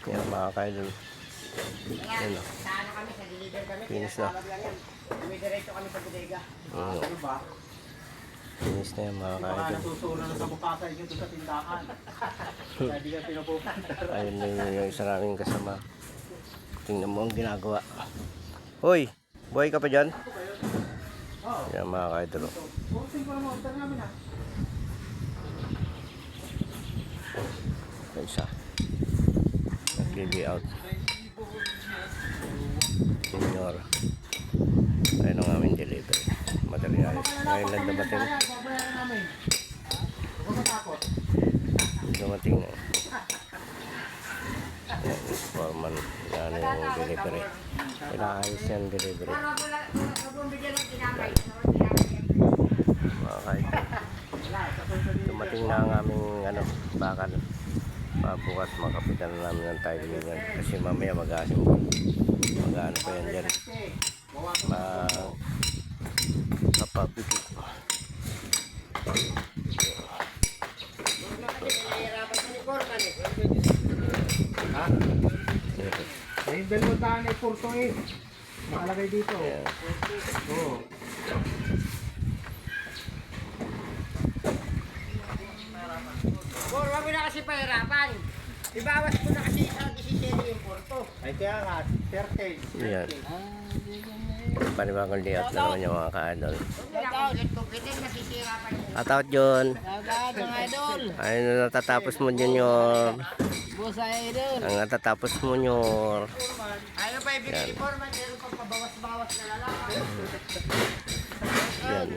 Yan mga ka-idol. Yan o. Saan kami, sa deliver kami. Finish na. Dumidiretso kami sa bodega. Ano ba? Finish na yan mga Baka ka-idol. nasusunan na sa bukasa inyo doon sa tindahan. Kaya di ka pinupupunta. Ayun na yung isa naming kasama. Tingnan mo ang ginagawa. Hoy! Buhay ka pa dyan? Yan mga ka-idol. Posting ko naman, order namin ha. Isa. Nag-leave out. Senior. Ayun ang aming delivery. Materialis. Ngayon lang dumating. Babayaran namin. Huwag matakot. Dumating na. Yan, foreman. Yan yung delivery. Pinaayos yan delivery. Mga ka-idol. Dumating na ang aming bakal. Bukas makapitan na namin ng tayo yan kasi mamaya mag-asim mag-ano pa yan dyan kapapipit Ha? Eh, yung dalawang daan ay purto eh. Nakalagay dito. Oo. Por, wag mo na kasi pahirapan. Ibawas ko na kasi ang isisili yung porto. Ay kaya nga, 30. yan. Panibagong layout na naman yung mga ka-idol. Huwag mo na akong ulit-ulitin, masisira pa yung At out John. Shoutout mga idol. Ayun na natatapos mo Junior. Boss idol. Ang natatapos mo Junior. Ayaw pa ibigay ni Foreman, meron pang pabawas-bawas na lalaki. Yan.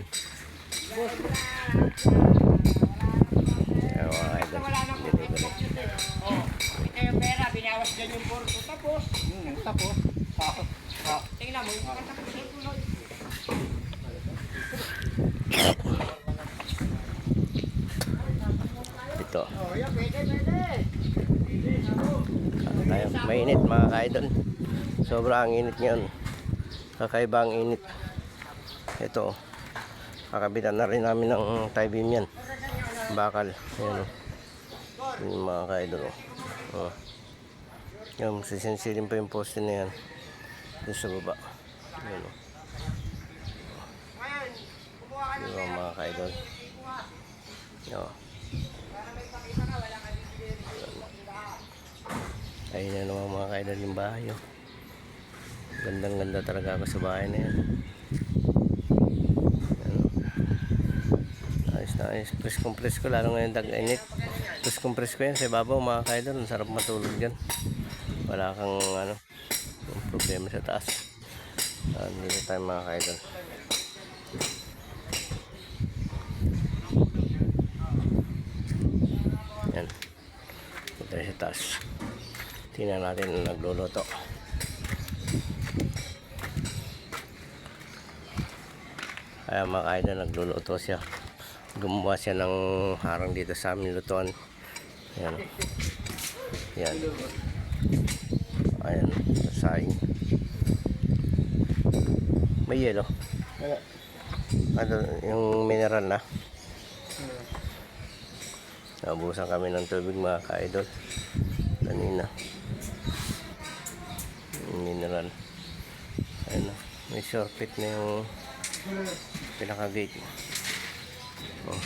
Yan mga idol. Wala nang Delivery. oh, ito yung pera, binawas dyan yung porto. Tapos, Tapos, tingnan mo, yung pagkatapos yung tuloy. Ito. Oh, yan, pwede. Tayo. Mainit mga ka-idol. Sobrang init ngayon. Kakaiba ang init. Ito. Kakabitan na rin namin ng tie beam yan. Bakal. Ayan o. Yung mga ka-idol o. Oh. Yung sisinsilin pa yung poste na yan. Doon sa baba. Ayan o. Ngayon, kumuha ka ng Diba mga ka-idol. Yo. Ayun na naman mga ka-idol yung bahay o. Gandang ganda talaga ako sa bahay na yan. Ayos na ayos. Press compress ko lalo ngayon tag-init. Press compress ko yan sa ibabaw mga ka-idol. Ang sarap matulog dyan. Wala kang problema sa taas. Dito tayo mga ka-idol. Yan. Dito tayo sa taas. Tingnan natin ang nagluluto. Kaya mga ka-idol nagluluto siya. Gumawa siya ng harang dito sa aming lutuan. Ayan. Ayan. Ayan. Sasaing. May yelo. Ano, yung mineral na. Nabusan kami ng tubig mga ka-idol. Kanina. Yung mineral. Ayan na. May shortcut na yung pinaka-gate. Oh.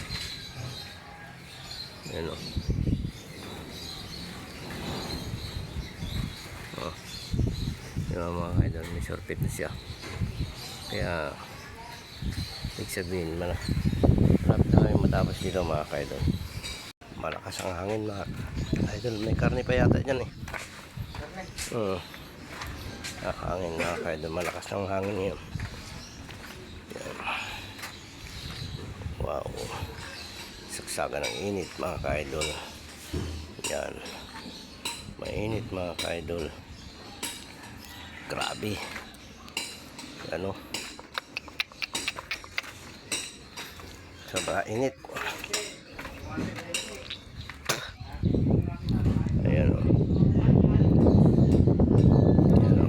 Ayan o. Oh. Yung mga ka-idol, may shortcut na siya. Kaya ibig sabihin malapit na kami matapos dito mga ka-idol. Malakas ang hangin mga ka-idol. May karne pa yata dyan eh. Hangin mga ka-idol. Malakas ang hangin ngayon. Yan. Wow. Saksagan ng init mga ka-idol. Yan. Mainit mga ka-idol. Grabe. Ano? Sobrang init. Ayan o. Ayan o.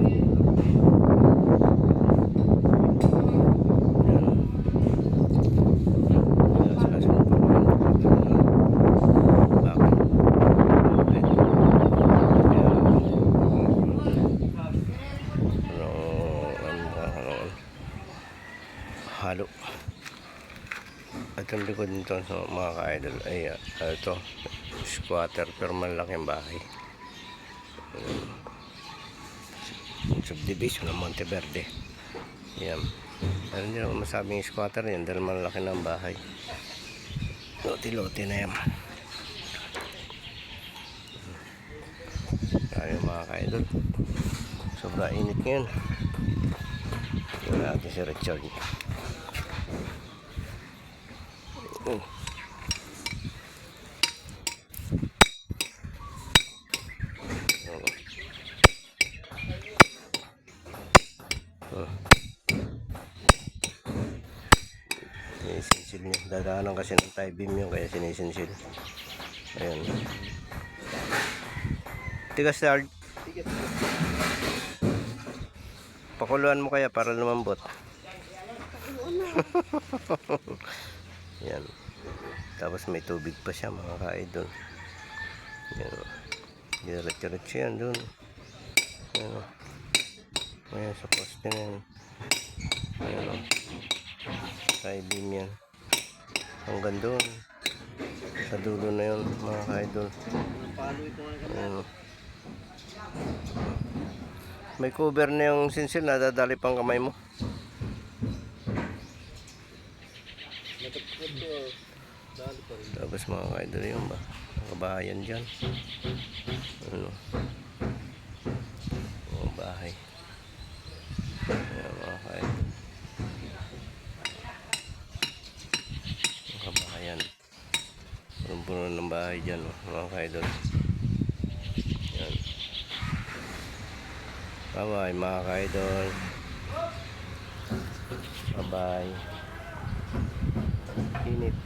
Ayan o. Itong likod nito so, mga ka-idol ay ito squatter pero malaking bahay. Subdivision ng Monteverde. Yan. Pero hindi naman masabing squatter yan dahil malaki ng bahay. Lote-lote na yan. Kaya mga ka-idol. Sobra init ngayon. Wala natin si Richard. Sinisinsil niya. Dadaanan kasi ng tie beam yun kaya sinisinsil. Ayan. Tigas Lard. Pakuluan mo kaya para lumambot. Yan. Tapos may tubig pa siya mga ka-idol. Yan. Diretso yan dun. Yan. Ayan sa poste na yan. Ayan. Tie beam yan. Hanggang dun. Sa dulo na yun mga ka-idol. Ayan. May cover na yung sinsil, nadadali pang kamay mo. Tapos mga ka-idol yun ba? Kabahayan dyan. Ano? Mga bahay. Ayan mga ka-idol. Mga kabahayan. Puno ng bahay dyan mga ka-idol. Yan. Bye-bye mga ka-idol. Bye-bye. Init.